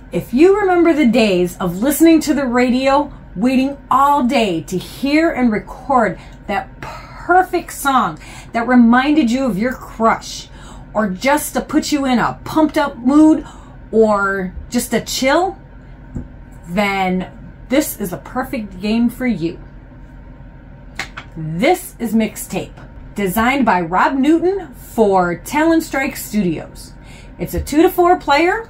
If you remember the days of listening to the radio, waiting all day to hear and record that perfect song that reminded you of your crush, or just to put you in a pumped up mood, or just a chill, then this is a perfect game for you. This is Mixtape, designed by Rob Newton for Talon Strike Studios. It's a 2 to 4 player,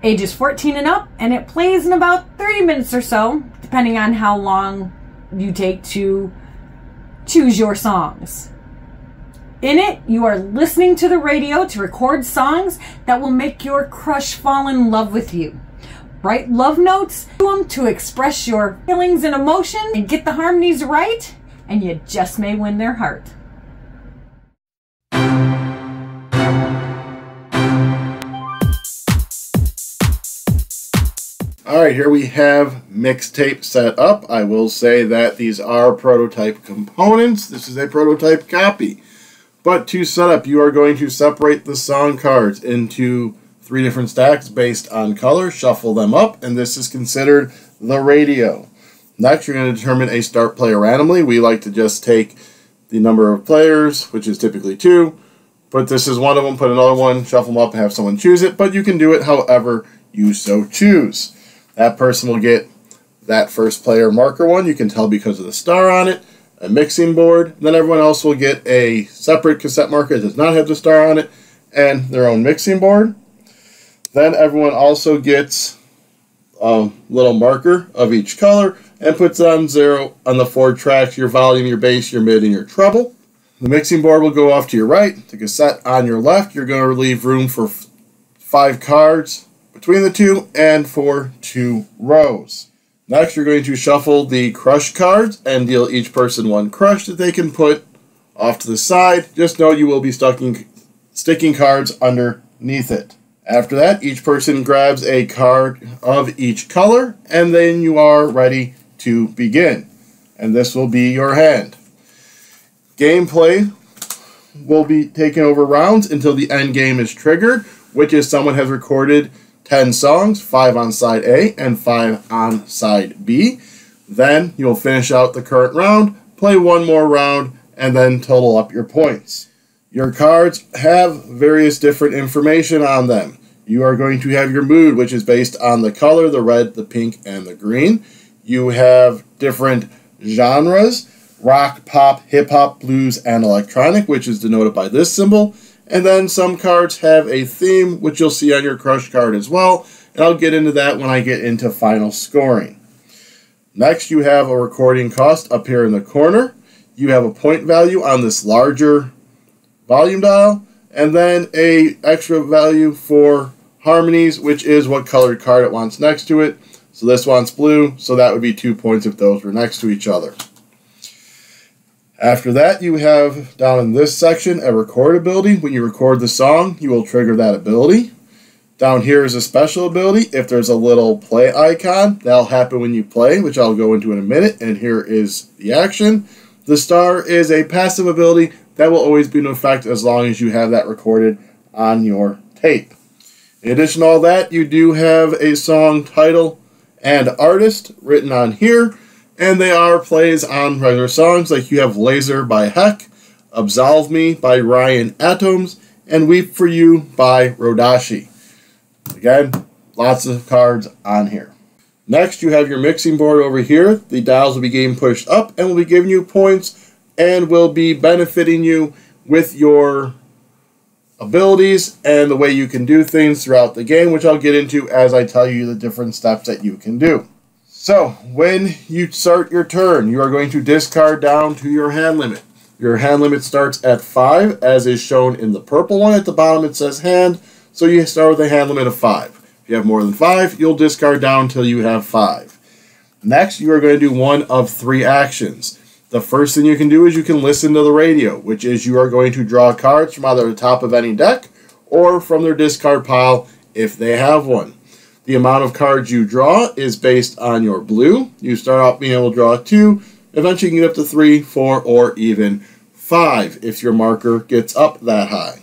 ages 14 and up, and it plays in about 30 minutes or so, depending on how long you take to choose your songs. In it, you are listening to the radio to record songs that will make your crush fall in love with you. Write love notes to them to express your feelings and emotion and get the harmonies right, and you just may win their heart. Alright, here we have Mixtape set up. I will say that these are prototype components. This is a prototype copy. But to set up, you are going to separate the song cards into 3 different stacks based on color, shuffle them up, and this is considered the radio. Next, you're going to determine a start player randomly. We like to just take the number of players, which is typically 2. Put this as one of them, put another one, shuffle them up, and have someone choose it, but you can do it however you so choose. That person will get that first player marker one. You can tell because of the star on it, a mixing board. Then everyone else will get a separate cassette marker that does not have the star on it and their own mixing board. Then everyone also gets a little marker of each color and puts it on 0 on the 4 tracks, your volume, your bass, your mid, and your treble. The mixing board will go off to your right, the cassette on your left. You're going to leave room for 5 cards between the 2 and for 2 rows. Next, you're going to shuffle the crush cards and deal each person 1 crush that they can put off to the side. Just know you will be sticking cards underneath it. After that, each person grabs a card of each color, and then you are ready to begin. And this will be your hand. Gameplay will be taken over rounds until the end game is triggered, which is someone has recorded 10 songs, 5 on side A and 5 on side B. Then you'll finish out the current round, play one more round, and then total up your points. Your cards have various different information on them. You are going to have your mood, which is based on the color, the red, the pink, and the green. You have different genres, rock, pop, hip-hop, blues, and electronic, which is denoted by this symbol. And then some cards have a theme, which you'll see on your crush card as well. And I'll get into that when I get into final scoring. Next, you have a recording cost up here in the corner. You have a point value on this larger volume dial. And then a extra value for harmonies, which is what colored card it wants next to it. So this wants blue, so that would be 2 points if those were next to each other. After that, you have down in this section a record ability. When you record the song, you will trigger that ability. Down here is a special ability. If there's a little play icon, that'll happen when you play, which I'll go into in a minute. And here is the action. The star is a passive ability that will always be in effect as long as you have that recorded on your tape. In addition to all that, you do have a song title and artist written on here. And they are plays on regular songs, like you have Laser by Heck, Absolve Me by Ryan Atoms, and Weep For You by Rodashi. Again, lots of cards on here. Next, you have your mixing board over here. The dials will be getting pushed up and will be giving you points and will be benefiting you with your abilities and the way you can do things throughout the game, which I'll get into as I tell you the different steps that you can do. So, when you start your turn, you are going to discard down to your hand limit. Your hand limit starts at 5, as is shown in the purple one. At the bottom it says hand, so you start with a hand limit of 5. If you have more than 5, you'll discard down until you have 5. Next, you are going to do one of 3 actions. The first thing you can do is you can listen to the radio, which is you are going to draw cards from either the top of any deck or from their discard pile if they have one. The amount of cards you draw is based on your blue. You start out being able to draw 2. Eventually you can get up to 3, 4, or even 5 if your marker gets up that high.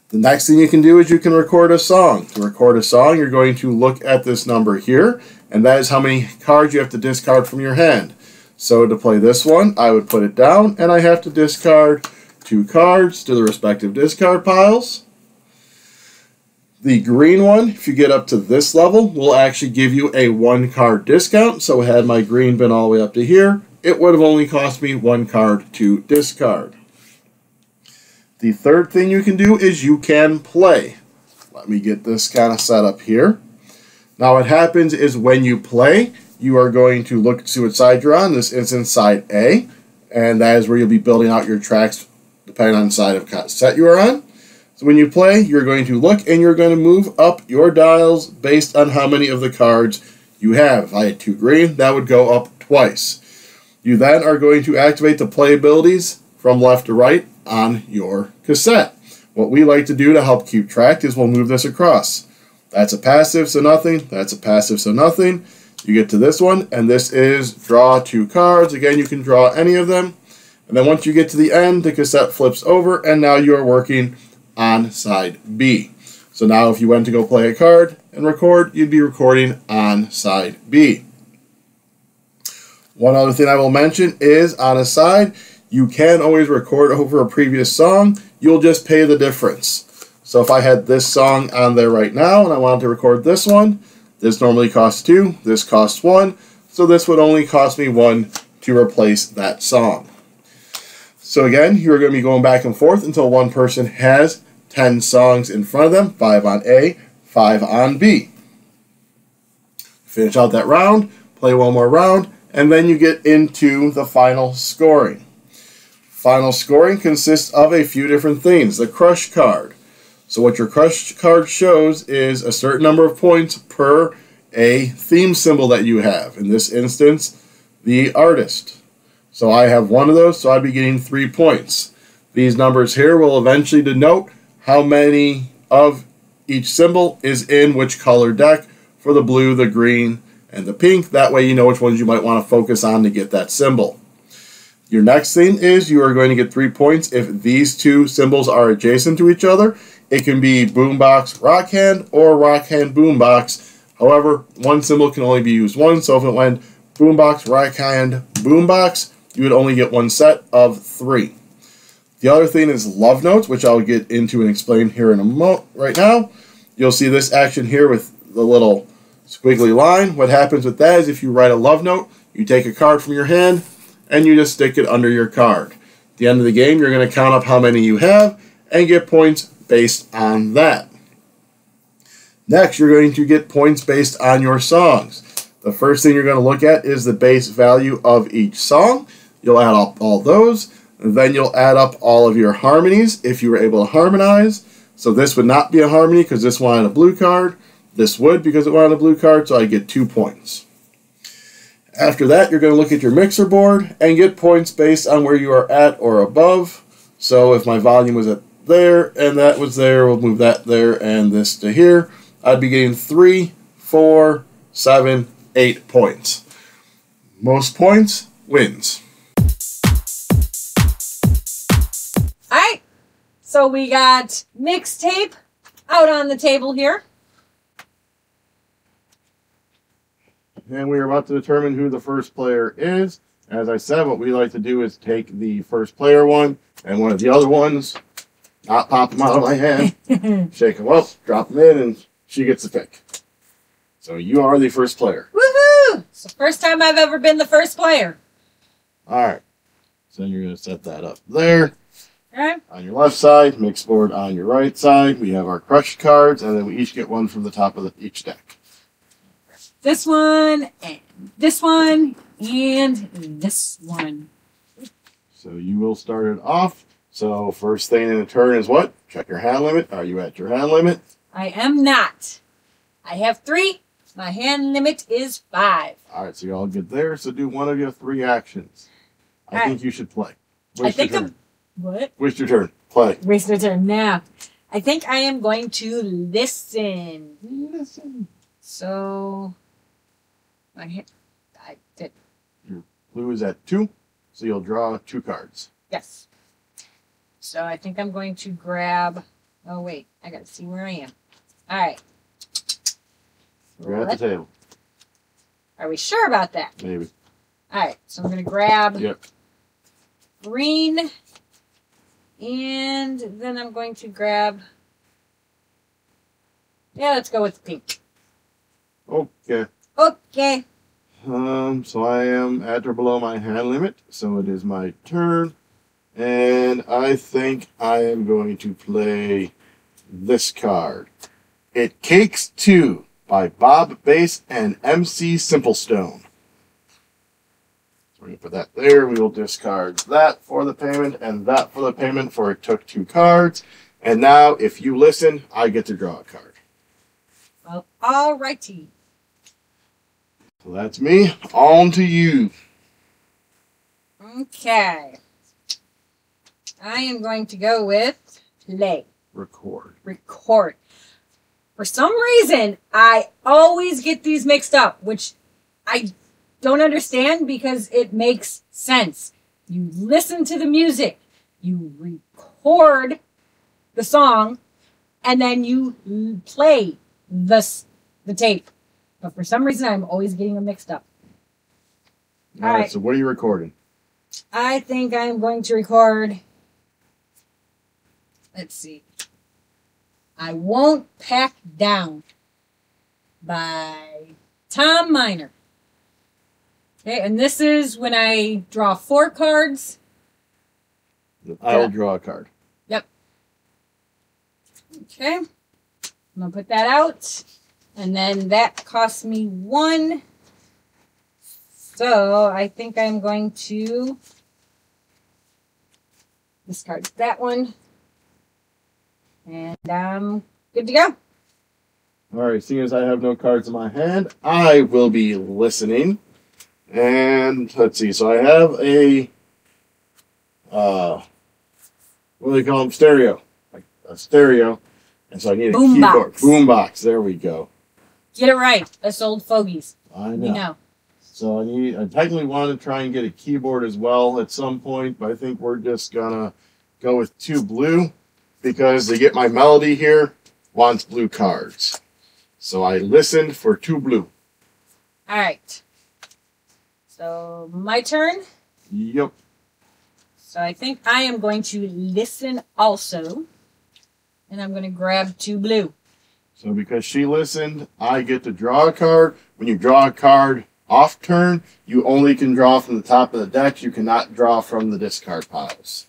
The next thing you can do is you can record a song. To record a song, you're going to look at this number here, and that is how many cards you have to discard from your hand. So to play this one, I would put it down, and I have to discard 2 cards to the respective discard piles. The green one, if you get up to this level, will actually give you a 1 card discount. So had my green been all the way up to here, it would have only cost me 1 card to discard. The third thing you can do is you can play. Let me get this kind of set up here. Now what happens is when you play, you are going to look to see what side you're on. This is side A, and that is where you'll be building out your tracks depending on the side of cassette you are on. So when you play, you're going to look and you're going to move up your dials based on how many of the cards you have. If I had 2 green, that would go up twice. You then are going to activate the play abilities from left to right on your cassette. What we like to do to help keep track is we'll move this across. That's a passive, so nothing. That's a passive, so nothing. You get to this one, and this is draw 2 cards. Again, you can draw any of them. And then once you get to the end, the cassette flips over, and now you are working on side B. So now if you went to go play a card and record, you'd be recording on side B. One other thing I will mention is on a side, you can always record over a previous song. You'll just pay the difference. So if I had this song on there right now and I wanted to record this one, this normally costs 2, this costs 1, so this would only cost me 1 to replace that song. So again, you're going to be going back and forth until one person has 10 songs in front of them, 5 on A, 5 on B. Finish out that round, play one more round, and then you get into the final scoring. Final scoring consists of a few different things. The crush card. So what your crush card shows is a certain number of points per a theme symbol that you have. In this instance, the artist. So I have 1 of those, so I'd be getting 3 points. These numbers here will eventually denote how many of each symbol is in which color deck for the blue, the green, and the pink. That way you know which ones you might want to focus on to get that symbol. Your next thing is you are going to get 3 points if these 2 symbols are adjacent to each other. It can be boombox, rock hand, or rock hand, boombox. However, one symbol can only be used once, so if it went boombox, rock hand, boombox, you would only get 1 set of 3. The other thing is love notes, which I'll get into and explain here in a moment. Right now, you'll see this action here with the little squiggly line. What happens with that is if you write a love note, you take a card from your hand, and you just stick it under your card. At the end of the game, you're going to count up how many you have and get points based on that. Next, you're going to get points based on your songs. The first thing you're going to look at is the base value of each song. You'll add up all those. Then you'll add up all of your harmonies if you were able to harmonize. So this would not be a harmony because this wanted a blue card. This would because it wanted a blue card, so I get 2 points. After that, you're going to look at your mixer board and get points based on where you are at or above. So if my volume was at there and that was there, we'll move that there and this to here. I'd be getting 3, 4, 7, 8 points. Most points wins. Alright, so we got Mixtape out on the table here. And we are about to determine who the first player is. As I said, what we like to do is take the first player one and one of the other ones, not pop them out of my hand, shake them up, drop them in, and she gets the pick. So you are the first player. Woohoo! It's the first time I've ever been the first player. All right. So you're going to set that up there. Okay. On your left side, mix board on your right side. We have our crush cards, and then we each get one from the top of each deck. This one, and this one, and this one. So you will start it off. So first thing in a turn is what? Check your hand limit. Are you at your hand limit? I am not. I have 3. My hand limit is 5. All right, so you all get there. So do one of your 3 actions. I think you should play. What? Waste your turn. Play. Waste your turn now. I think I am going to listen. Listen. So, I did. Your blue is at 2, so you'll draw 2 cards. Yes. So I think I'm going to grab Oh, wait. I got to see where I am. All right. We're at the table. Are we sure about that? Maybe. All right. So I'm going to grab Yep. green. And then I'm going to grab... Yeah, let's go with pink. Okay. Okay. So I am at or below my hand limit, so it is my turn. And I think I am going to play this card. It Cakes 2 by Bob Bass and MC Simplestone. So we're going to put that there. We will discard that for the payment and that for the payment, for it took 2 cards. And now, if you listen, I get to draw a card. Well, alrighty. So that's me. On to you. Okay. I am going to go with play. Record. Record. For some reason, I always get these mixed up, which I don't understand because it makes sense. You listen to the music, you record the song, and then you play the tape. But for some reason, I'm always getting them mixed up. All right, so what are you recording? I think I'm going to record... Let's see. I Won't Pack Down by Tom Miner. Okay, and this is when I draw 4 cards. I will draw a card. Yep. Okay. I'm going to put that out. And then that costs me 1. So I think I'm going to discard that one. And I'm good to go. All right, seeing as I have no cards in my hand, I will be listening. And let's see, so I have a, what do they call them? Stereo. Like a stereo. And so I need a keyboard. Boombox. There we go. Get it right. Us old fogies. I know. We know. So I technically want to try and get a keyboard as well at some point, but I think we're just going to go with 2 blue. Because to get my melody here, wants blue cards. So I listened for 2 blue. All right. So my turn. Yep. So I think I am going to listen also. And I'm going to grab 2 blue. So because she listened, I get to draw a card. When you draw a card off turn, you only can draw from the top of the deck. You cannot draw from the discard piles.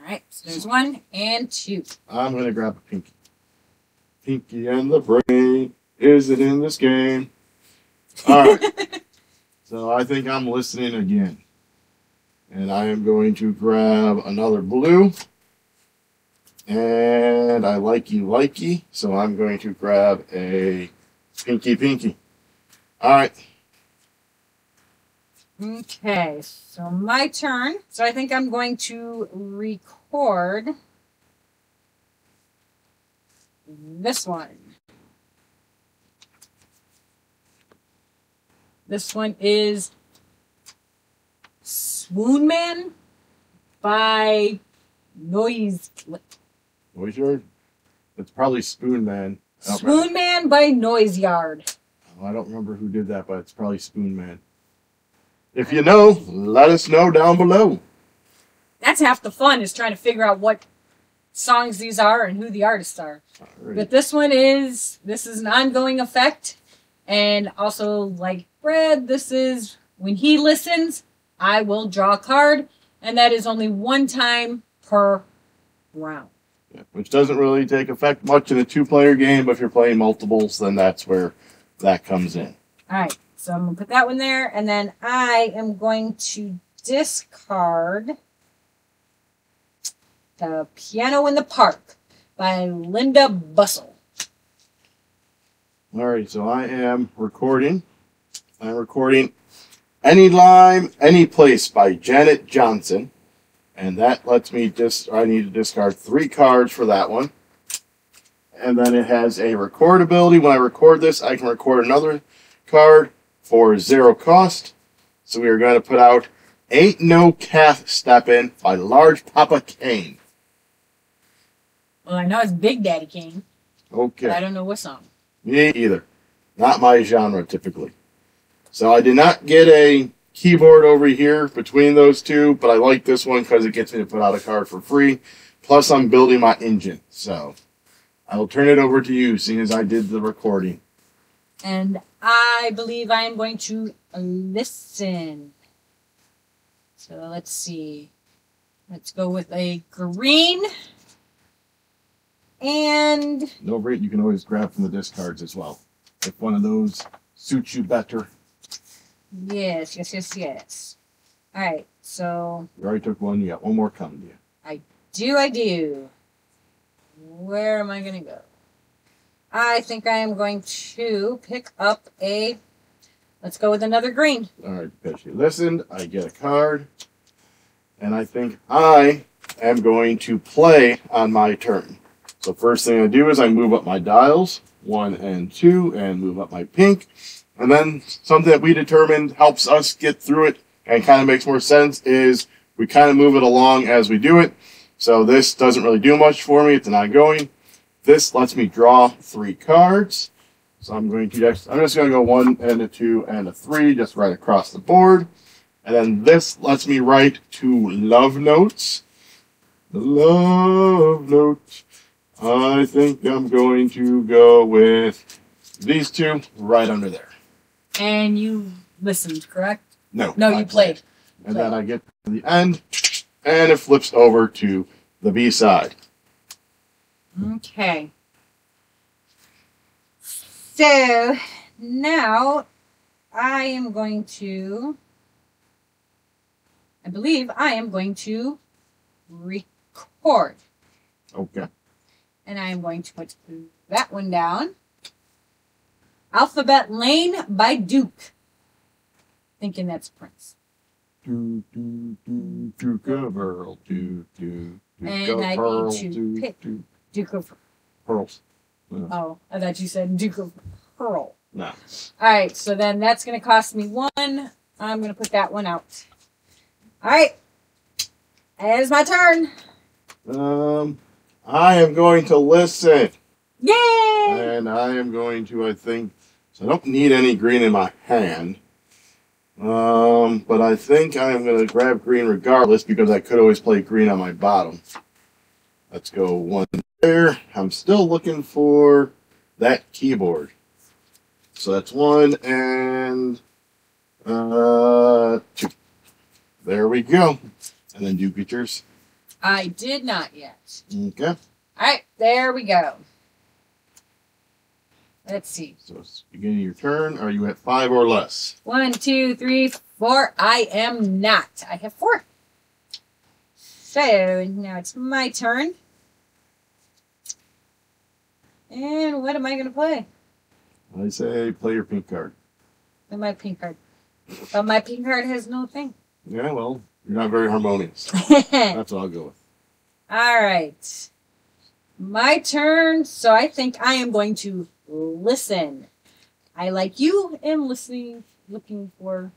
Alright, so there's 1 and 2. I'm going to grab a pinky. Pinky and the brain. Is it in this game? Alright. So I think I'm listening again. And I am going to grab another blue. And I likey. So I'm going to grab a pinky. Alright. Okay, so my turn. So I think I'm going to record this one. This one is Swoon Man by Noise Yard? It's probably Spoon Man. Swoon Man by Noise Yard. Oh, I don't remember who did that, but it's probably Spoon Man. If you know, let us know down below. That's half the fun, is trying to figure out what songs these are and who the artists are. Right. But this is an ongoing effect. And also, like Brad, this is when he listens, I will draw a card. And that is only 1 time per round. Yeah, which doesn't really take effect much in a 2-player game, but if you're playing multiples, then that's where that comes in. All right. So I'm going to put that one there, and then I am going to discard The Piano in the Park by Linda Bussell. All right, so I am recording. I'm recording Any Lime, Any Place by Janet Johnson. And that lets me I need to discard 3 cards for that one. And then it has a record ability. When I record this, I can record another card for 0 cost. So we are going to put out Ain't No Calf Steppin' by Large Papa Kane. Well, I know it's Big Daddy Kane. Okay. But I don't know what song. Me either. Not my genre, typically. So I did not get a keyboard over here between those two, but I like this one because it gets me to put out a card for free. Plus, I'm building my engine. So I will turn it over to you, seeing as I did the recording. And I believe I am going to listen. So let's see. Let's go with a green. And... No, Brit, you can always grab from the discards as well. If one of those suits you better. Yes, yes, yes, yes. Alright, so... You already took one. You got one more coming to you. I do. Where am I going to go? I think I am going to pick up a... Let's go with another green. Alright, because you listened, I get a card. And I think I am going to play on my turn. So first thing I do is I move up my dials, 1 and 2, and move up my pink. And then something that we determined helps us get through it and kind of makes more sense is we kind of move it along as we do it. So this doesn't really do much for me. It's an ongoing. This lets me draw 3 cards. So I'm just going to go 1 and a 2 and a 3 just right across the board. And then this lets me write 2 love notes. Love notes. I think I'm going to go with these 2 right under there. And you listened, correct? No. No, you played. And then I get to the end, and it flips over to the B side. Okay. So, now I am going to... I believe I am going to record. Okay. And I am going to put that one down. Alphabet Lane by Duke. Thinking that's Prince. Duke of Earl. Duke And I need to pick Duke of Pearls. Oh, I thought you said Duke of Pearl. No. Alright, so then that's going to cost me 1. I'm going to put that one out. Alright. It is my turn. I am going to listen. Yay! And I am going to, I think, so I don't need any green in my hand. But I think I am going to grab green regardless because I could always play green on my bottom. Let's go 1 there. I'm still looking for that keyboard. So that's 1 and 2. There we go. And then you get yours. I did not yet. Okay. Alright, there we go. Let's see. So it's beginning of your turn. Are you at 5 or less? 1, 2, 3, 4. I am not. I have 4. So now it's my turn. And what am I going to play? I say play your pink card. Play my pink card. But my pink card has no thing. Yeah, well, you're not very harmonious. That's what I'll go with. All right. My turn. So I think I am going to listen. I, like you, am looking for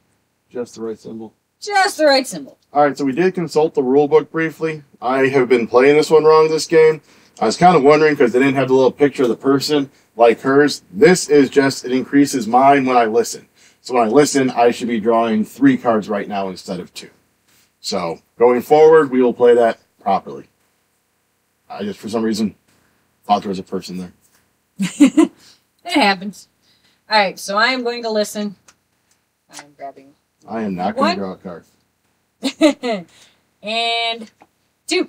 just the right symbol. Just the right symbol. All right, so we did consult the rule book briefly. I have been playing this one wrong this game. I was kind of wondering because they didn't have the little picture of the person like hers. This is just, it increases mine when I listen. So when I listen, I should be drawing 3 cards right now instead of 2. So going forward, we will play that properly. I just, for some reason, thought there was a person there. It happens. All right, so I am going to listen. I'm grabbing. I am not going to draw a card. And 2.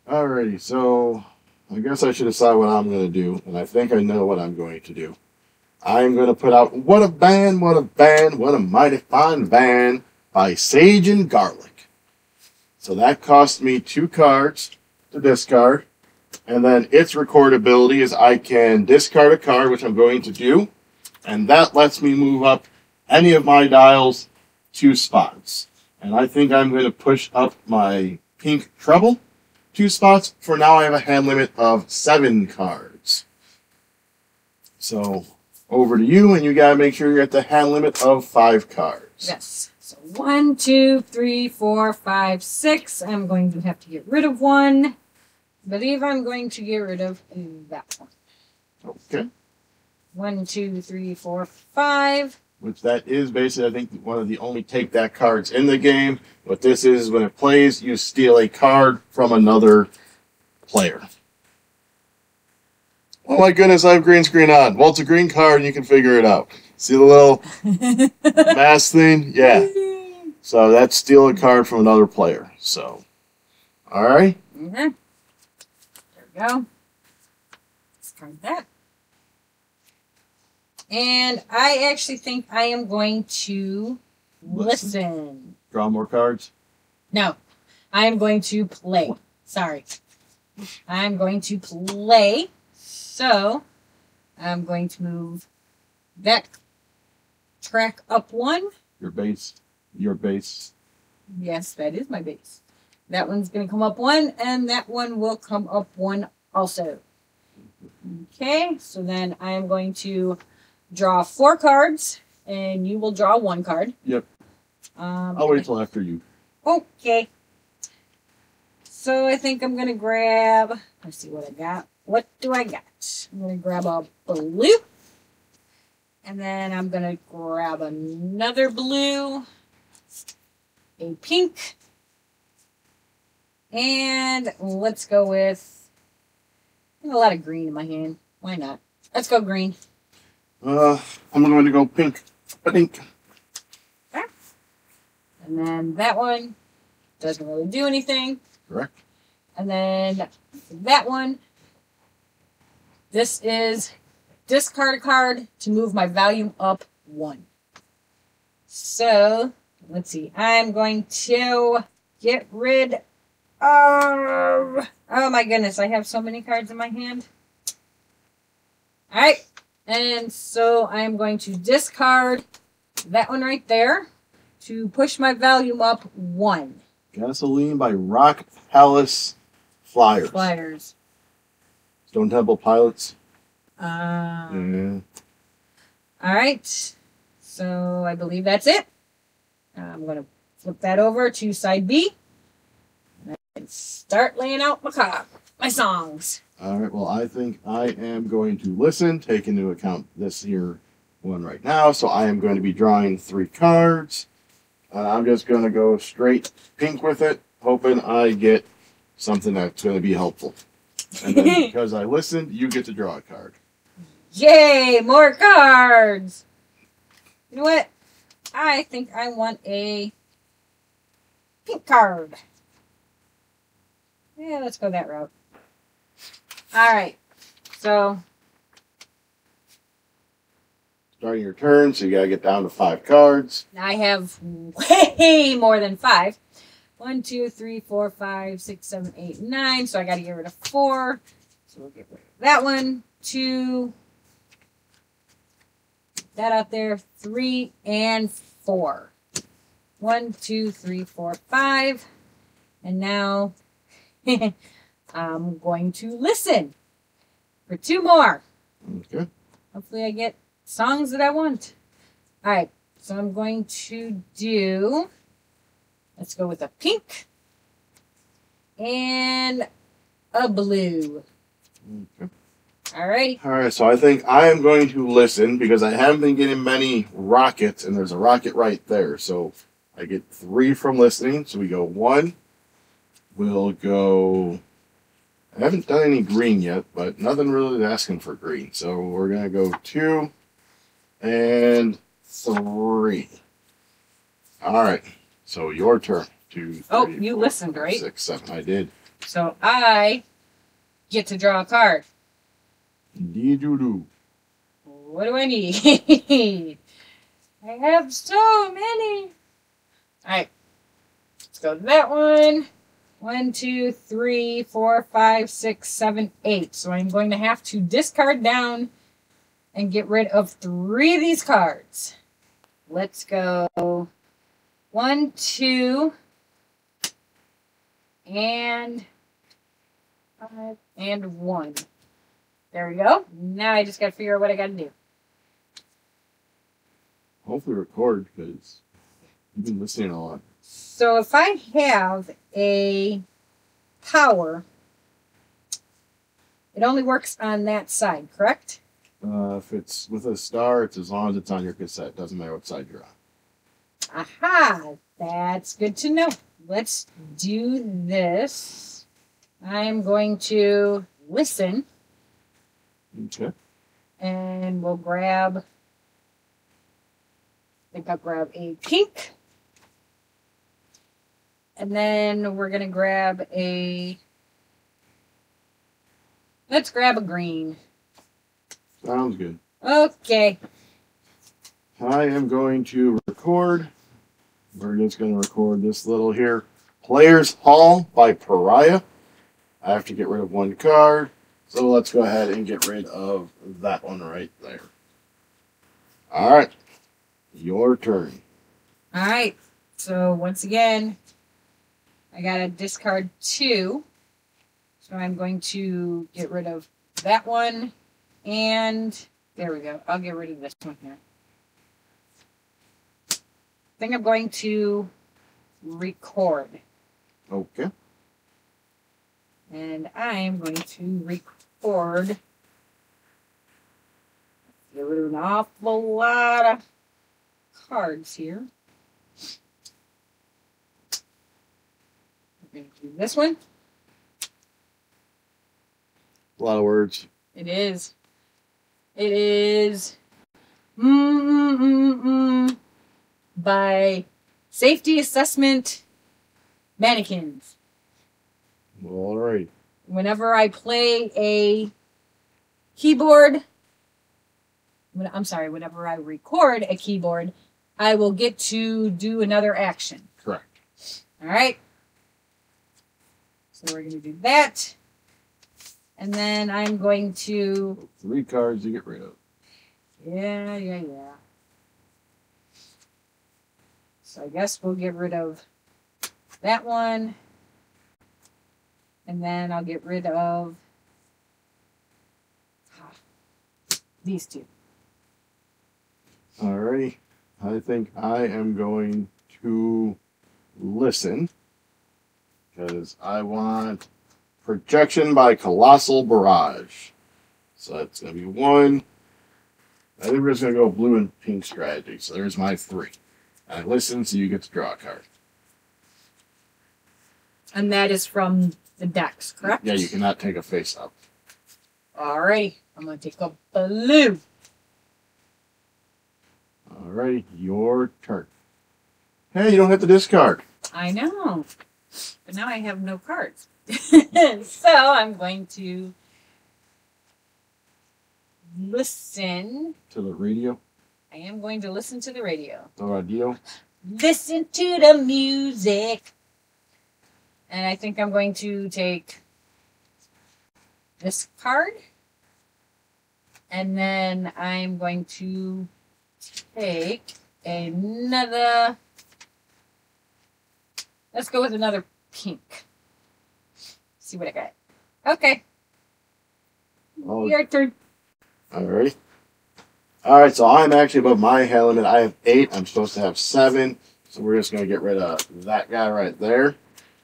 Alrighty, so I guess I should decide what I'm going to do, and I think I know what I'm going to do. I'm going to put out What a Band, What a Band, What a Mighty Fine Band by Sage and Garlic. So that cost me 2 cards to discard. And then its recordability is I can discard a card, which I'm going to do. And that lets me move up any of my dials 2 spots. And I think I'm going to push up my pink treble 2 spots. For now, I have a hand limit of 7 cards. So over to you, and you got to make sure you're at the hand limit of 5 cards. Yes. So 1, 2, 3, 4, 5, 6. I'm going to have to get rid of 1. believe I'm going to get rid of that one. Okay. 1, 2, 3, 4, 5. Which that is basically, I think, one of the only take that cards in the game. What this is, when it plays, you steal a card from another player. Oh my goodness, I have green screen on. Well, it's a green card and you can figure it out. See the little mask thing? Yeah. So that's steal a card from another player. So, all right. Mm-hmm. There we go. Discard that. And I actually think I am going to listen. Draw more cards? No. I am going to play. Sorry. I'm going to play. So, I'm going to move that track up 1. Your base. Your base. Yes, that is my base. That one's going to come up 1, and that one will come up 1 also. Okay, so then I am going to draw 4 cards, and you will draw 1 card. Yep. I'll wait till after you. Okay. So I think I'm going to grab... Let's see what I got. What do I got? I'm going to grab a blue. And then I'm going to grab another blue. A pink. And let's go with... I have a lot of green in my hand. Why not? Let's go green. I'm going to go pink. Pink. Okay. And then that one doesn't really do anything. Correct. And then that one, this is discard a card to move my volume up 1. So, let's see. I'm going to get rid of... Oh my goodness, I have so many cards in my hand. Alright. And so I'm going to discard that one right there to push my volume up 1. Gasoline by Rock Palace Flyers. Flyers. Stone Temple Pilots. Yeah. Yeah. Alright. So I believe that's it. I'm going to flip that over to side B. And start laying out my songs. All right, well, I think I am going to listen, take into account this here one right now. So I am going to be drawing 3 cards. I'm just going to go straight pink with it, hoping I get something that's going to be helpful. And then because I listened, you get to draw a card. Yay, more cards! You know what? I think I want a pink card. Yeah, let's go that route. Alright, so... Starting your turn, so you got to get down to 5 cards. I have way more than 5. 1, 2, 3, 4, 5, 6, 7, 8, 9. So I got to get rid of 4. So we'll get rid of that one. 2. That out there. 3 and 4. 1, 2, 3, 4, 5. And now I'm going to listen for 2 more. Okay. Hopefully I get songs that I want. Alright, so I'm going to do, let's go with a pink and a blue. Okay. Alrighty. All right, so I think I am going to listen because I haven't been getting many rockets, and there's a rocket right there. So I get 3 from listening. So we go 1. We'll go... I haven't done any green yet, but nothing really asking for green. So we're going to go 2 and 3. All right, so your turn. 2, 3, Oh, you 4, listened, 5, right? 6, 7. I did. So I get to draw a card. Indeed you do. What do I need? I have so many. Alright, let's go to that one. 1, 2, 3, 4, 5, 6, 7, 8. So I'm going to have to discard down and get rid of 3 of these cards. Let's go 1, 2, and 5, and 1. There we go. Now I just got to figure out what I got to do. Hopefully record because you've been listening a lot. So if I have a power It only works on that side, correct? If it's with a star, it's as long as it's on your cassette. Doesn't matter what side you're on. Aha! That's good to know. Let's do this. I'm going to listen. Okay. And we'll grab, I think I'll grab a pink. And then we're going to grab let's grab a green. Sounds good. Okay. I am going to record. We're just going to record this little here. Players Hall by Pariah. I have to get rid of one card. So let's go ahead and get rid of that one right there. Alright. Your turn. Alright. So once again, I got to discard 2. So I'm going to get rid of that one. And there we go. I'll get rid of this one here. I think I'm going to record. Okay. And I'm going to record. Get rid of an awful lot of cards here. I'm going to do this one. A lot of words. It is. It is. By Safety Assessment Mannequins. All right. Whenever I play a keyboard, whenever I record a keyboard, I will get to do another action. Correct. All right. So we're going to do that. And then I'm going to... 3 cards to get rid of. Yeah. So I guess we'll get rid of that one. And then I'll get rid of these 2. Alrighty. I think I am going to listen. Because I want Projection by Colossal Barrage. So that's going to be 1. I think we're just going to go blue and pink strategy. So there's my 3. I listen, so you get to draw a card. And that is from the decks, correct? Yeah, you cannot take a face up. Alrighty. I'm going to take a blue. Alrighty, your turn. Hey, you don't have to discard. I know. But now I have no cards. So I'm going to listen. To the radio. I am going to listen to the radio. The radio. Listen to the music. And I think I'm going to take this card. And then I'm going to take another... Let's go with another pink. See what I got. Okay. Oh. Your turn. Alright. Alright, so I'm actually above my hand limit. I have 8. I'm supposed to have 7. So we're just going to get rid of that guy right there.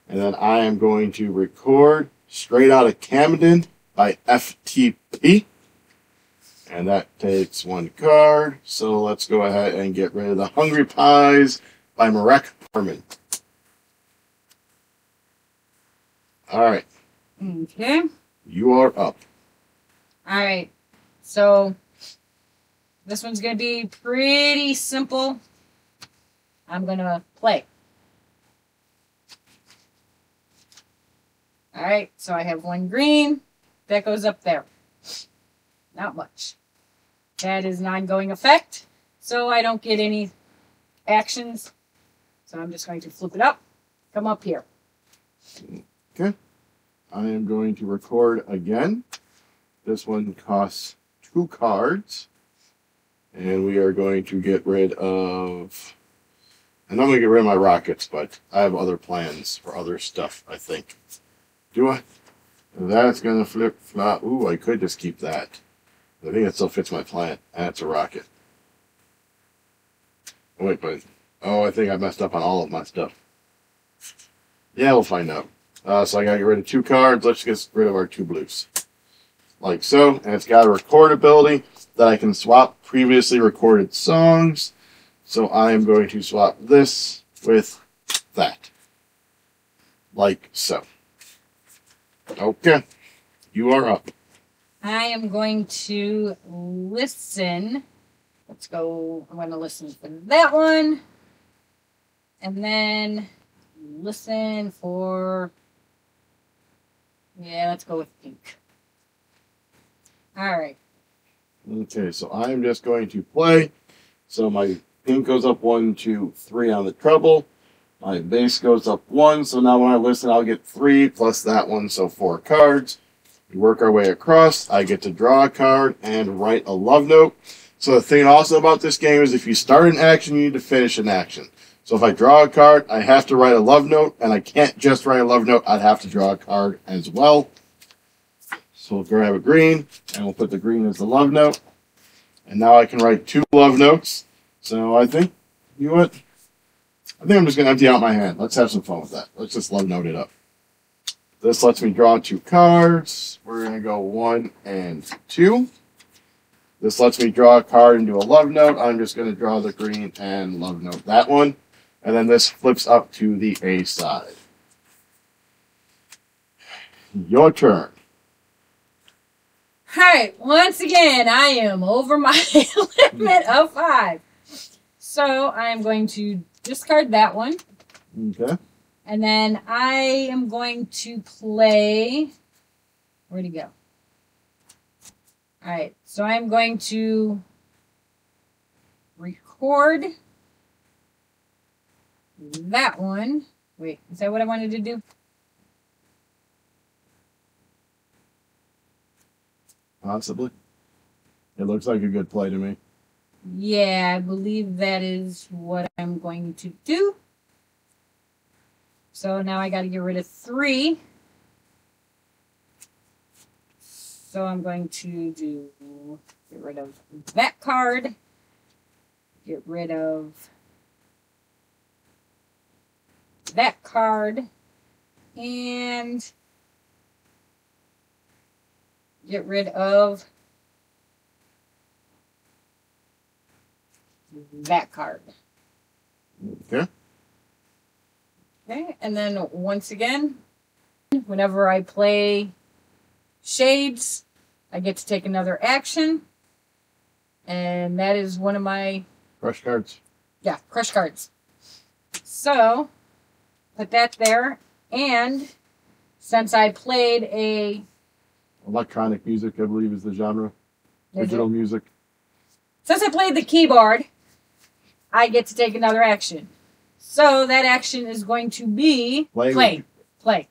And then I am going to record Straight Outta Camden by FTP. And that takes 1 card. So let's go ahead and get rid of the Hungry Pies by Marek Harmon. Alright. Okay. You are up. Alright. So, this one's going to be pretty simple. I'm going to play. Alright, so I have 1 green. That goes up there. Not much. That is non-going effect, so I don't get any actions. So I'm just going to flip it up, come up here. Okay. I am going to record again. This one costs 2 cards. And we are going to get rid of... And I'm going to get rid of my rockets, but I have other plans for other stuff, I think. Do I? That's going to flip-flop. Ooh, I could just keep that. I think it still fits my plan. That's a rocket. Oh, wait, but... Oh, I think I messed up on all of my stuff. Yeah, we'll find out. So I got to get rid of 2 cards. Let's get rid of our 2 blues. like so. And it's got a record ability that I can swap previously recorded songs. So I am going to swap this with that. Like so. Okay. You are up. I am going to listen. Let's go. I'm going to listen for that one. And then listen for... Yeah, let's go with pink. All right. Okay, so I'm just going to play. So my pink goes up 1, 2, 3 on the treble. My bass goes up 1. So now when I listen, I'll get 3 plus that one, so 4 cards. We work our way across. I get to draw a card and write a love note. So the thing also about this game is if you start an action, you need to finish an action. So if I draw a card, I have to write a love note, and I can't just write a love note. I'd have to draw a card as well. So we'll grab a green, and we'll put the green as the love note. And now I can write 2 love notes. So I think, you know what? I think I'm just going to empty out my hand. Let's have some fun with that. Let's just love note it up. This lets me draw 2 cards. We're going to go 1 and 2. This lets me draw a card and do a love note. I'm just going to draw the green and love note that one. And then this flips up to the A side. Your turn. All right. Once again, I am over my limit of 5. So I'm going to discard that one. Okay. And then I am going to play... Where'd he go? All right. So I'm going to record that one. Wait, is that what I wanted to do? Possibly. It looks like a good play to me. Yeah, I believe that is what I'm going to do. So now I got to get rid of 3. So I'm going to get rid of that card. Get rid of that card. And get rid of that card. Okay. Okay, and then once again, whenever I play Shades, I get to take another action. And that is one of my... Crush cards. Yeah, crush cards. So, put that there. And since I played a... Electronic music, I believe, is the genre. Digital music. Since I played the keyboard, I get to take another action. So that action is going to be play. Play.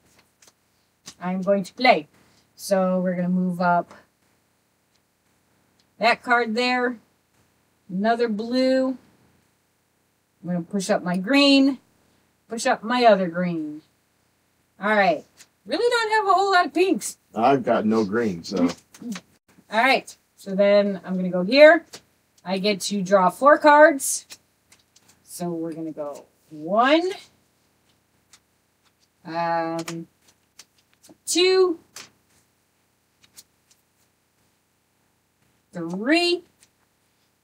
I'm going to play. So we're going to move up that card there. Another blue. I'm going to push up my green. Push up my other green. All right. Really don't have a whole lot of pinks. I've got no green, so. All right. So then I'm going to go here. I get to draw 4 cards. So we're going to go 1, 2, 3,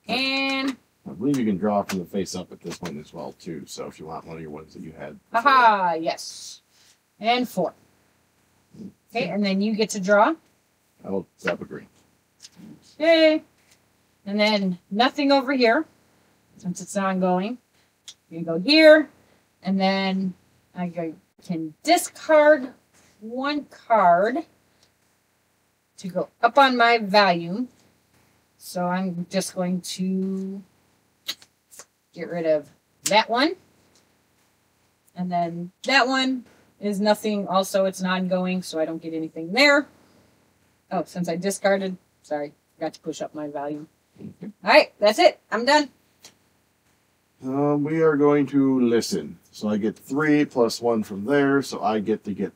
and... I believe you can draw from the face up at this point as well, too. So if you want one of your ones that you had. Aha, yes. And 4. Okay, and then you get to draw. I'll grab a green. Okay. And then nothing over here, since it's ongoing. You go here, and then I can discard 1 card to go up on my value. So I'm just going to get rid of that one. And then that one is nothing. Also, it's non-going, so I don't get anything there. Oh, since I discarded, sorry, forgot to push up my value. Okay. All right, that's it. I'm done. We are going to listen. So I get 3 plus 1 from there, so I get to get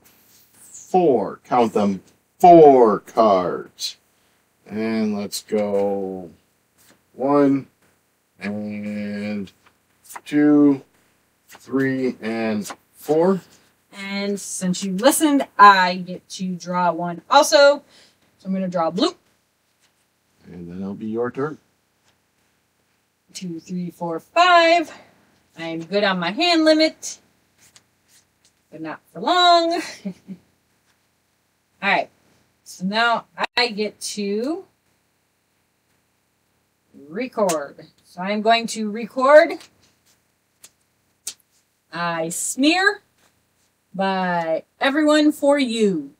4. Count them, 4 cards. And let's go 1 and 2, 3, and 4. And since you listened, I get to draw 1 also. So I'm going to draw a blue. And then it'll be your turn. 2, 3, 4, 5. I'm good on my hand limit, but not for long. All right. So now I get to record. So I'm going to record I Smear by Everyone For You,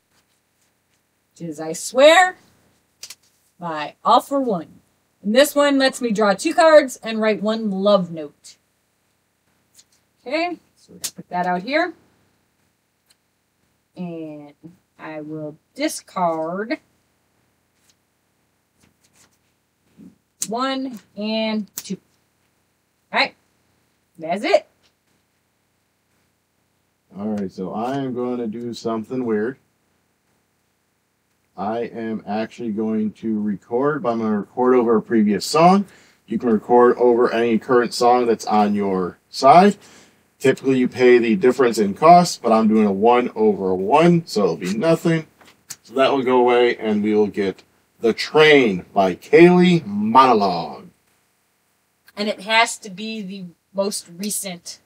which is I Swear by All For One. And this one lets me draw 2 cards and write 1 love note. Okay, so we're going to put that out here. And I will discard 1 and 2. Alright, that's it. Alright, so I am going to do something weird. I am actually going to record, but I'm going to record over a previous song. You can record over any current song that's on your side. Typically, you pay the difference in cost, but I'm doing a 1/1, so it'll be nothing. So that will go away, and we will get The Train by Kaylee Monologue. And it has to be the most recent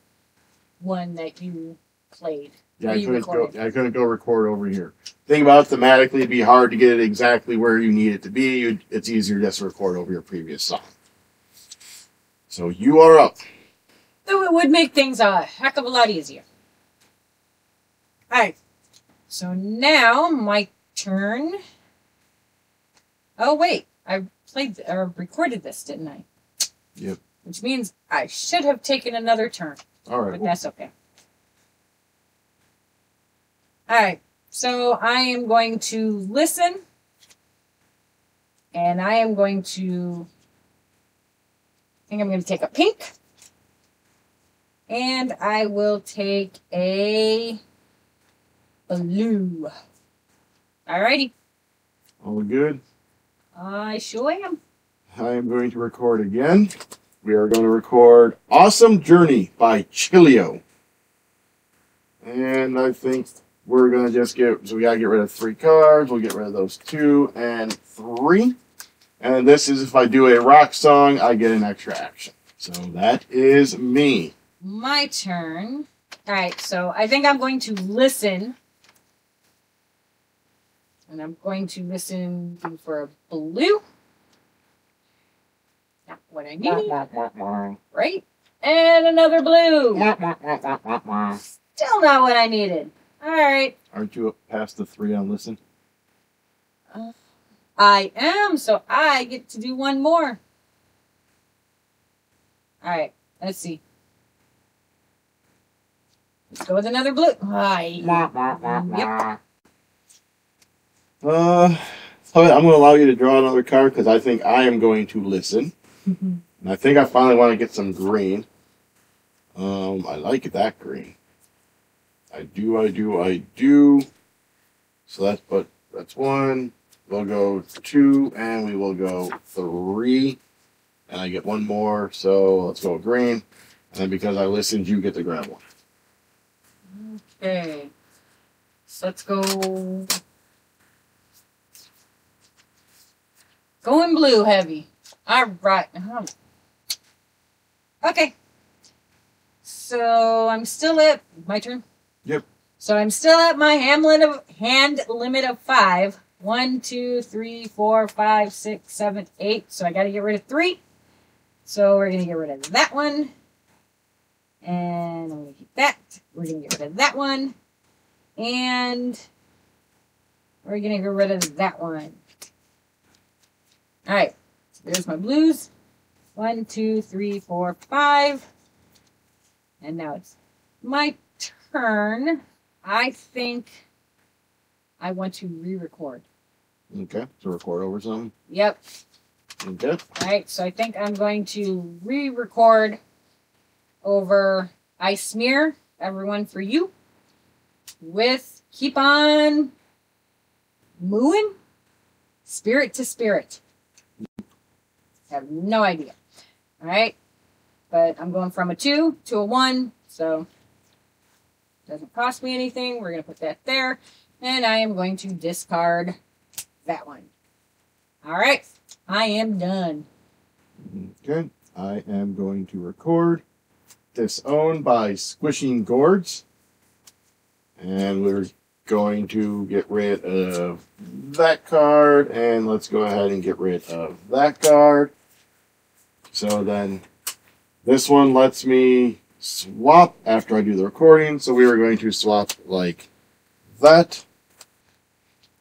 one that you played. Yeah, I couldn't go record over here. Thing about it, thematically, it'd be hard to get it exactly where you need it to be. It's easier just to record over your previous song. So you are up. So it would make things a heck of a lot easier. Alright. So now my turn. Oh wait, I played or recorded this, didn't I? Yep. Which means I should have taken another turn. Alright. But that's okay. Alright. So I am going to listen. And I am going to... I think I'm going to take a pink. And I will take a blue. Alrighty. All good? I sure am. I am going to record again. We are going to record Awesome Journey by Chilio. And I think we're going to just so we got to get rid of 3 cards. We'll get rid of those 2 and 3. And this is if I do a rock song, I get an extra action. So that is me. My turn. Alright, so I think I'm going to listen. And I'm going to listen for a blue. Not what I need. Right? And another blue. Still not what I needed. Alright. Aren't you up past the 3 on listen? I am, so I get to do 1 more. Alright, let's see. Let's go with another blue. Yep. I'm going to allow you to draw another card because I think I am going to listen. And I think I finally want to get some green. I like that green. I do. So that's 1. We'll go 2, and we will go 3. And I get 1 more, so let's go green. And then because I listened, you get to grab 1. Okay. So let's go. Going blue heavy. Alright. Okay. So I'm still at my turn? Yep. So I'm still at my hand limit of 5. 1, 2, 3, 4, 5, 6, 7, 8. So I got to get rid of 3. So we're going to get rid of that one. And I'm going to keep that. We're going to get rid of that one. And we're going to get rid of that one. Alright. So there's my blues. 1, 2, 3, 4, 5. And now it's my turn. I think I want to re-record. Okay, so record over something? Yep. Okay. Alright, so I think I'm going to re-record over I Smear, Everyone For You, with Keep On Mooing, Spirit to Spirit. I have no idea. Alright, but I'm going from a 2 to a 1, so it doesn't cost me anything. We're going to put that there. And I am going to discard that one. All right. I am done. Okay. I am going to record Disown by Squishing Gourds. And we're going to get rid of that card. And let's go ahead and get rid of that card. So then this one lets me swap after I do the recording. So we are going to swap like that.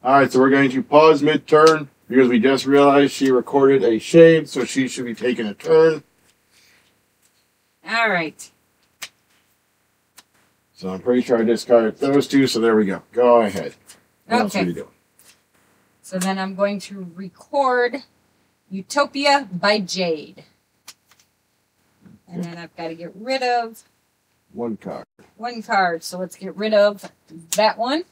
Alright, so we're going to pause mid-turn because we just realized she recorded a shade, so she should be taking a turn. Alright. So I'm pretty sure I discarded those two, so there we go. Go ahead. What else are you doing? So then I'm going to record Utopia by Jade. And then I've got to get rid of one card. One card. So let's get rid of that one.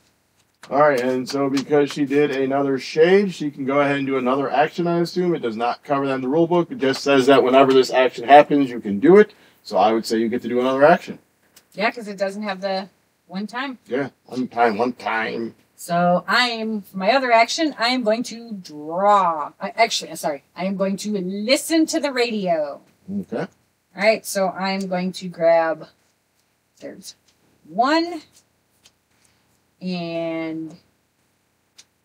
Alright, and so because she did another shade, she can go ahead and do another action, I assume. It does not cover that in the rule book. It just says that whenever this action happens, you can do it. So I would say you get to do another action. Yeah, because it doesn't have the one time. Yeah, one time. So for my other action, I am going to draw. I am going to listen to the radio. Okay. All right, so I'm going to grab, there's 1 and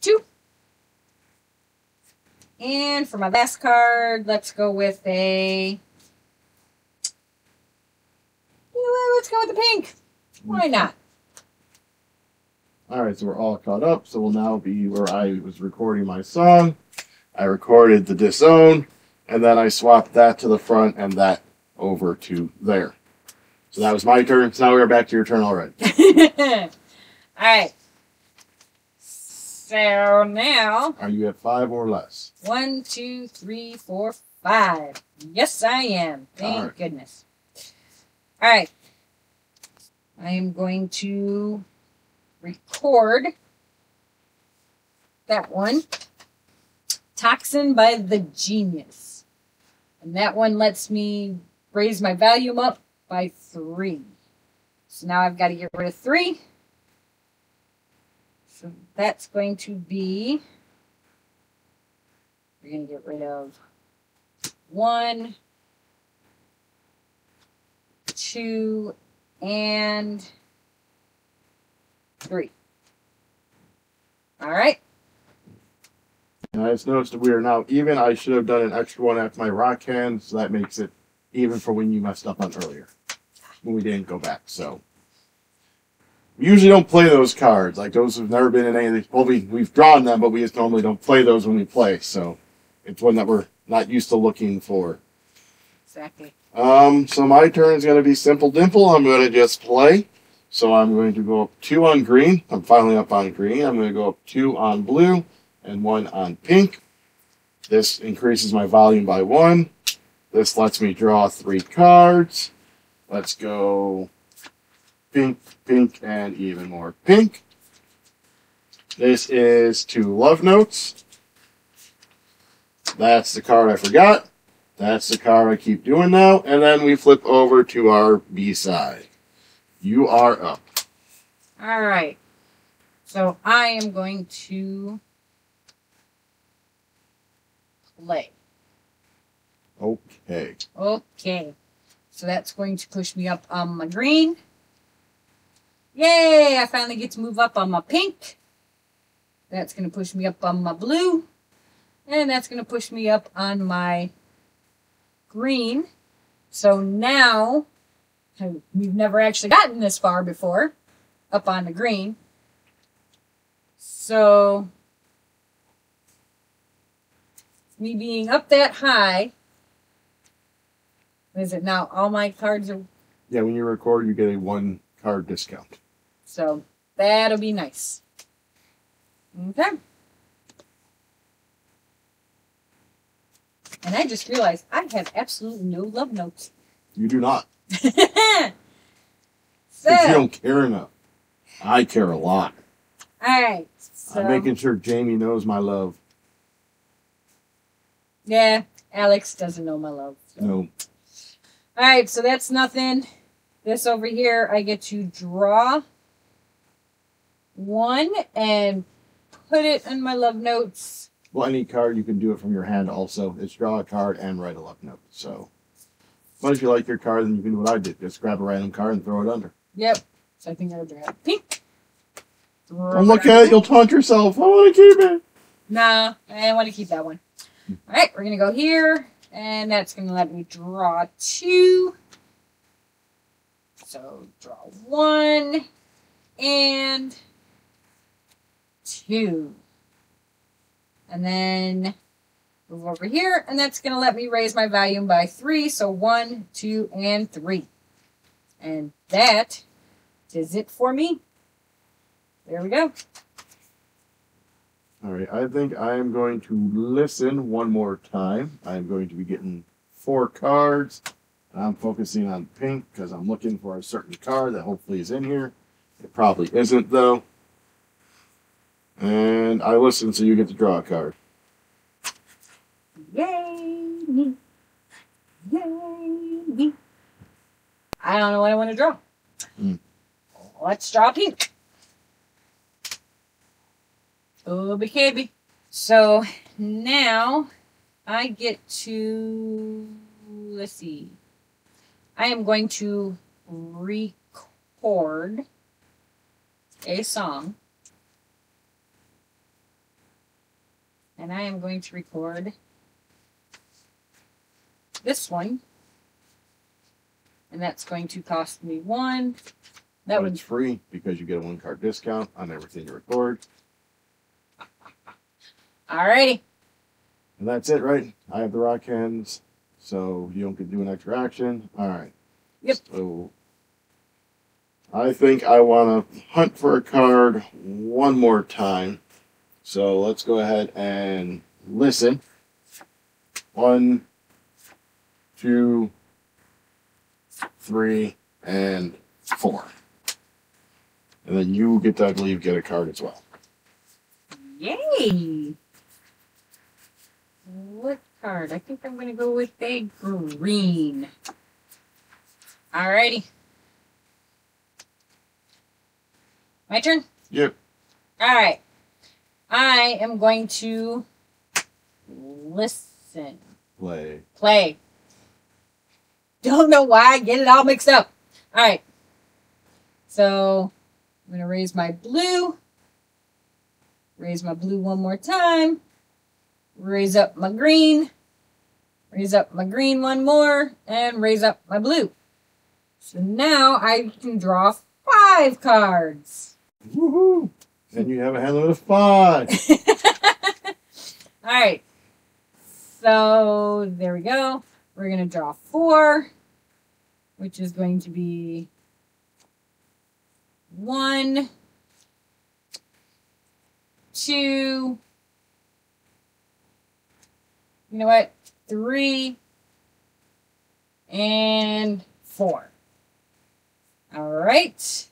2. And for my last card, let's go with let's go with the pink. Why not? Alright, so we're all caught up. So we'll now be where I was recording my song. I recorded the Disown, and then I swapped that to the front and that over to there. So that was my turn. So now we're back to your turn already. Alright. So now... Are you at 5 or less? 1, 2, 3, 4, 5. Yes, I am. Thank goodness. Alright. I am going to record that one. Toxin by the Genius. And that one lets me raise my volume up by 3. So now I've got to get rid of 3. So that's going to be... We're going to get rid of 1, 2, and 3. All right. And I just noticed that we are now even. I should have done an extra one after my rock hand, so that makes it even for when you messed up on earlier. When we didn't go back, so. We usually don't play those cards. Like, those have never been in any of these. Well, we've drawn them, but we just normally don't play those when we play, so. It's one that we're not used to looking for. Exactly. So my turn is going to be Simple Dimple. I'm going to just play. So I'm going to go up 2 on green. I'm finally up on green. I'm going to go up 2 on blue and 1 on pink. This increases my volume by 1. This lets me draw 3 cards. Let's go pink, pink, and even more pink. This is 2 Love Notes. That's the card I forgot. That's the card I keep doing now. And then we flip over to our B-side. You are up. All right. So I am going to play. Okay. Okay. So that's going to push me up on my green. Yay! I finally get to move up on my pink. That's going to push me up on my blue. And that's going to push me up on my green. So now, we've never actually gotten this far before, up on the green. So, me being up that high, is it now all my cards are... Yeah, when you record, you get a 1 card discount. So, that'll be nice. Okay. And I just realized I have absolutely no love notes. You do not. So, Because you don't care enough. I care a lot. Alright. So, I'm making sure Jamie knows my love. Yeah, Alex doesn't know my love. So. No. Alright, so that's nothing. This over here, I get to draw 1 and put it in my love notes. Well, any card, you can do it from your hand also. It's draw a card and write a love note. So, but if you like your card, then you can do what I did. Just grab a random card and throw it under. Yep. So I think I'll grab pink. Don't look at it. You'll taunt yourself. I want to keep it. Nah, I want to keep that one. All right, we're going to go here. And that's going to let me draw 2. So draw 1 and 2. And then move over here. And that's going to let me raise my volume by 3. So 1, 2, and 3. And that is it for me. There we go. All right, I think I am going to listen one more time. I'm going to be getting 4 cards. I'm focusing on pink because I'm looking for a certain card that hopefully is in here. It probably isn't, though. And I listen, so you get to draw a card. Yay me. Yay me. I don't know what I want to draw. Let's draw pink. Oh, baby. So now I get to, let's see. I am going to record a song. And I am going to record this one. And that's going to cost me 1. But it's free because you get a 1-card discount on everything you record. Alrighty. And that's it, right? I have the rock hands, so you don't get to do an extra action. Alright. Yep. So I think I want to hunt for a card one more time. So let's go ahead and listen. 1, 2, 3, and 4. And then you get to, I believe, get a card as well. Yay! What card? I think I'm going to go with a green. Alrighty. My turn? Yep. Alright. I am going to listen. Play. Don't know why I get it all mixed up. Alright. So, I'm going to raise my blue. Raise my blue one more time. Raise up my green. Raise up my green one more. And raise up my blue. So now I can draw 5 cards. Woohoo! And you have a hand limit of 5. Alright. So there we go. We're going to draw 4. Which is going to be 1, 2, you know what, 3, and 4. All right.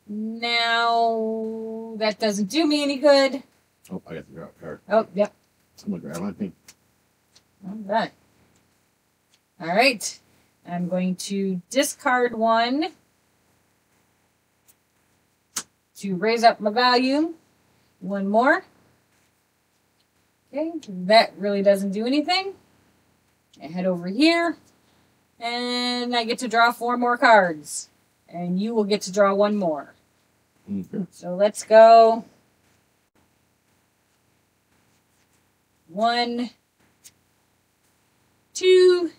Now, that doesn't do me any good. Oh, I got to draw a card. Oh, yep. I'm going to grab my pink. All right. All right. I'm going to discard 1 to raise up my volume. 1 more. Okay, that really doesn't do anything. I head over here, and I get to draw 4 more cards. And you will get to draw 1 more. Okay. So let's go. 1, 2,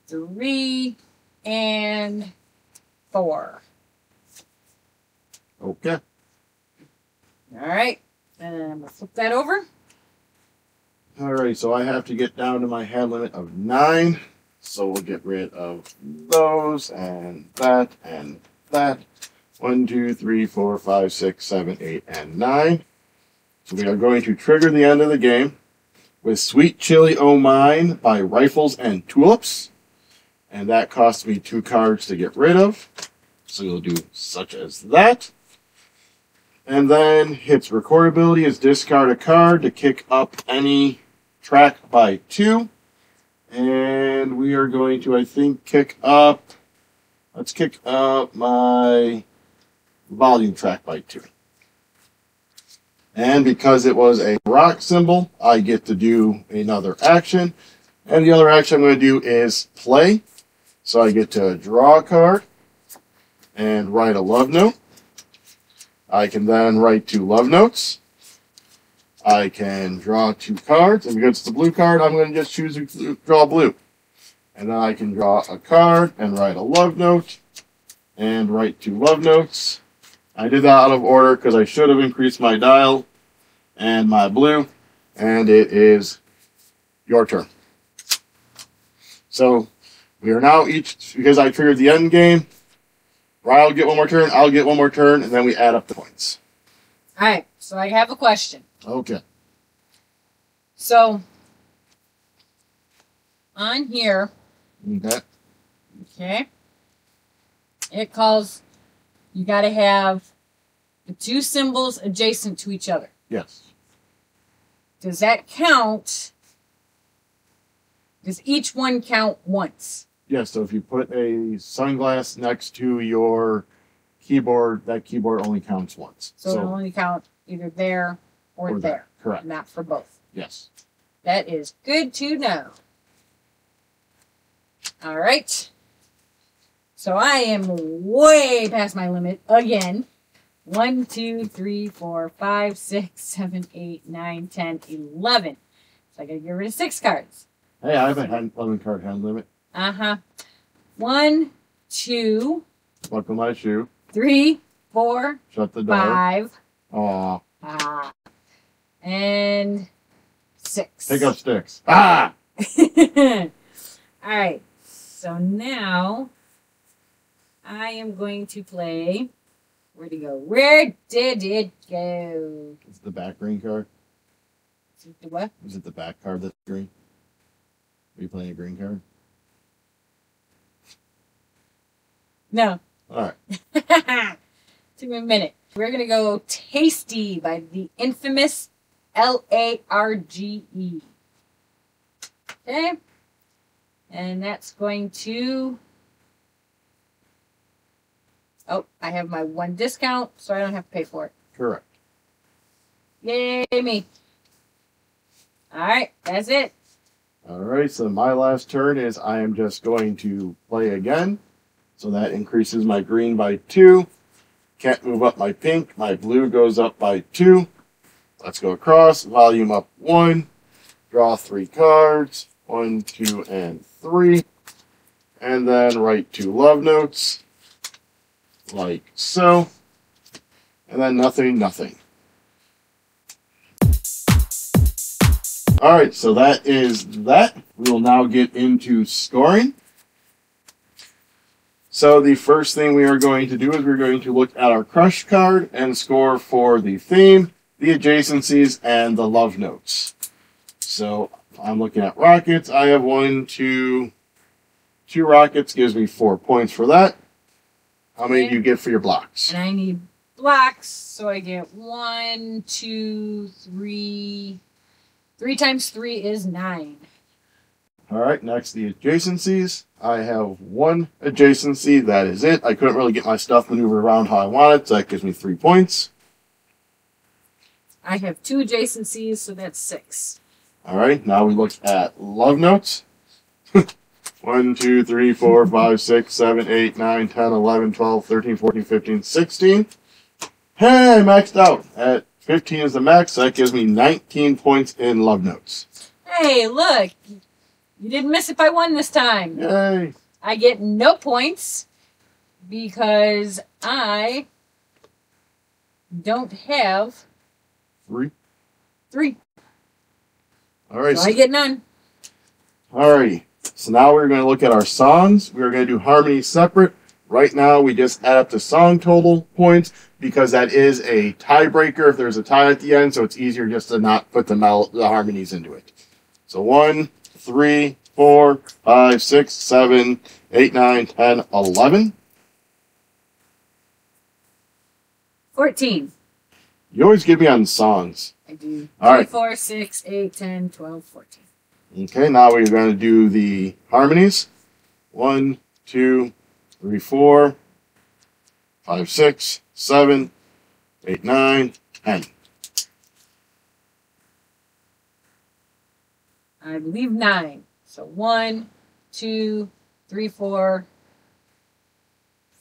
3, and 4. Okay. All right. And I'm going to flip that over. Alright, so I have to get down to my hand limit of 9. So we'll get rid of those and that and that. 1, 2, 3, 4, 5, 6, 7, 8, and 9. So we are going to trigger the end of the game with Sweet Chili O' Mine by Rifles and Tulips. And that costs me 2 cards to get rid of. So we'll do such as that. And then its recordability is discard a card to kick up any track by 2. And we are going to, I think, kick up... Let's kick up my volume track by 2. And because it was a rock symbol, I get to do another action. And the other action I'm going to do is play. So I get to draw a card and write a love note. I can then write 2 love notes. I can draw 2 cards, and because it's a blue card, I'm going to just choose to draw blue. And then I can draw a card and write a love note, and write 2 love notes. I did that out of order because I should have increased my dial and my blue, and it is your turn. So we are now each, because I triggered the end game, Ryan will get 1 more turn, I'll get 1 more turn, and then we add up the points. All right, so I have a question. Okay. So, on here, okay, it calls, you got to have the 2 symbols adjacent to each other. Yes. Does that count? Does each one count once? Yes, so if you put a sunglass next to your keyboard, that keyboard only counts once. So it'll only count either there or there. Correct. Not for both. Yes. That is good to know. All right. So I am way past my limit again. 1, 2, 3, 4, 5, 6, 7, 8, 9, 10, 11. So I got to get rid of 6 cards. Hey, I have a 11 card hand limit. 1, 2. Buckle my shoe. 3, 4. Shut the door. 5. Aw. And 6. Pick up sticks. Ah! All right. So now I am going to play. Where'd it go? Where did it go? Is it the back green card? Is it the what? Is it the back card that's green? Are you playing a green card? No. All right. Took me a minute. We're going to go Tasty by the infamous Large. Okay. And that's going to... Oh, I have my 1 discount, so I don't have to pay for it. Correct. Yay, me. All right, that's it. All right, so my last turn is I am just going to play again. So that increases my green by 2. Can't move up my pink. My blue goes up by 2. Let's go across. Volume up 1. Draw 3 cards. 1, 2, and 3. And then write 2 love notes. Like so. And then nothing, nothing. Alright, so that is that. We will now get into scoring. So the first thing we are going to do is we're going to look at our crush card and score for the theme, the adjacencies, and the love notes. So I'm looking at rockets. I have 2 rockets, gives me 4 points for that. How many do you get for your blocks? And I need blocks, so I get 1, 2, 3. 3 times 3 is 9. All right, next the adjacencies. I have 1 adjacency. That is it. I couldn't really get my stuff maneuvered around how I wanted, so that gives me 3 points. I have 2 adjacencies, so that's 6. All right, now we look at love notes. 1, 2, 3, 4, 5, 6, 7, 8, 9, 10, 11, 12, 13, 14, 15, 16. Hey, maxed out. At 15 is the max, so that gives me 19 points in love notes. Hey, look. You didn't miss it by 1 this time. Yay. I get no points because I don't have 3. 3. All right. So I get none. Alrighty. So now we're going to look at our songs. We're going to do harmonies separate. Right now, we just add up the song total points because that is a tiebreaker if there's a tie at the end, so it's easier just to not put the harmonies into it. So 1, 3, 4, 5, 6, 7, 8, 9, 10, 11. 14. You always give me on songs. I do. All 3, right. 4, 6, 8, 10, 12, 14. Okay, now we're going to do the harmonies. 1, 2, 3, 4, 5, 6, 7, 8, 9, 10. I believe 9. So 1, 2, 3, 4,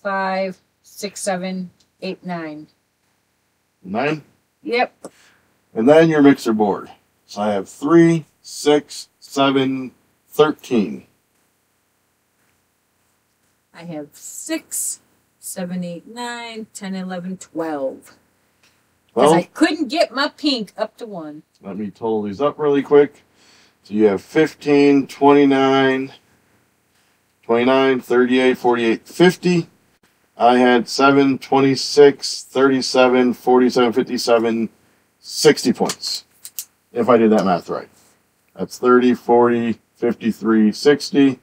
5, 6, 7, 8, 9. 9? Yep. And then your mixer board. So I have 3, 6, 7, 13. I have 6, 7, 8, 9, 10, 11, 12. Because Well, I couldn't get my pink up to 1. let me total these up really quick. So you have 15, 29, 29, 38, 48, 50. I had 7, 26, 37, 47, 57, 60 points. If I did that math right. That's 30, 40, 53, 60,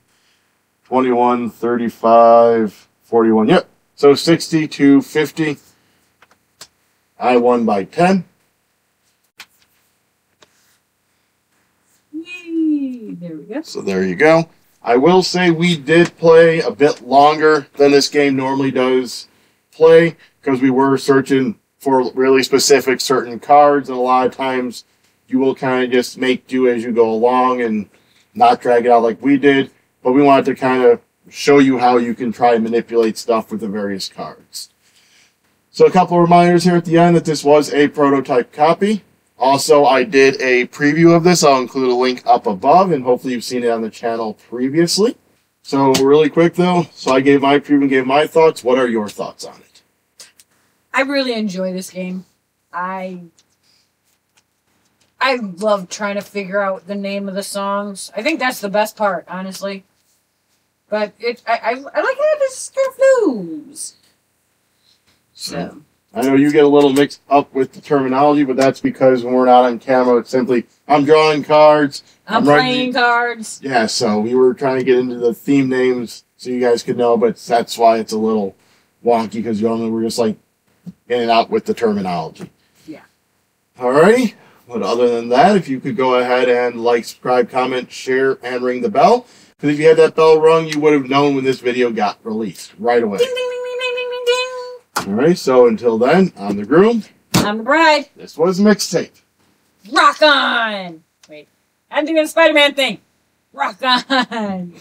21, 35, 41. Yep. So 60 to 50. I won by 10. Yay! There we go. So there you go. I will say we did play a bit longer than this game normally does play because we were searching for really specific certain cards, and a lot of times you will kind of just make do as you go along and not drag it out like we did. But we wanted to kind of show you how you can try and manipulate stuff with the various cards. So a couple of reminders here at the end that this was a prototype copy. Also, I did a preview of this. I'll include a link up above, and hopefully you've seen it on the channel previously. So really quick, though, so I gave my preview and gave my thoughts. What are your thoughts on it? I really enjoy this game. I love trying to figure out the name of the songs. I think that's the best part, honestly. But I like how this confused. So I know you get a little mixed up with the terminology, but that's because when we're not on camera, it's simply, I'm drawing cards. I'm playing cards. Yeah, so we were trying to get into the theme names so you guys could know, but that's why it's a little wonky, because normally we're just like in and out with the terminology. Yeah. Alrighty. But other than that, if you could go ahead and like, subscribe, comment, share, and ring the bell. Because if you had that bell rung, you would have known when this video got released right away. Ding, ding, ding, ding, ding, ding, ding, ding. Alright, so until then, I'm the Groom. I'm the Bryde. This was Mixtape. Rock on! Wait, I'm doing the Spider-Man thing. Rock on!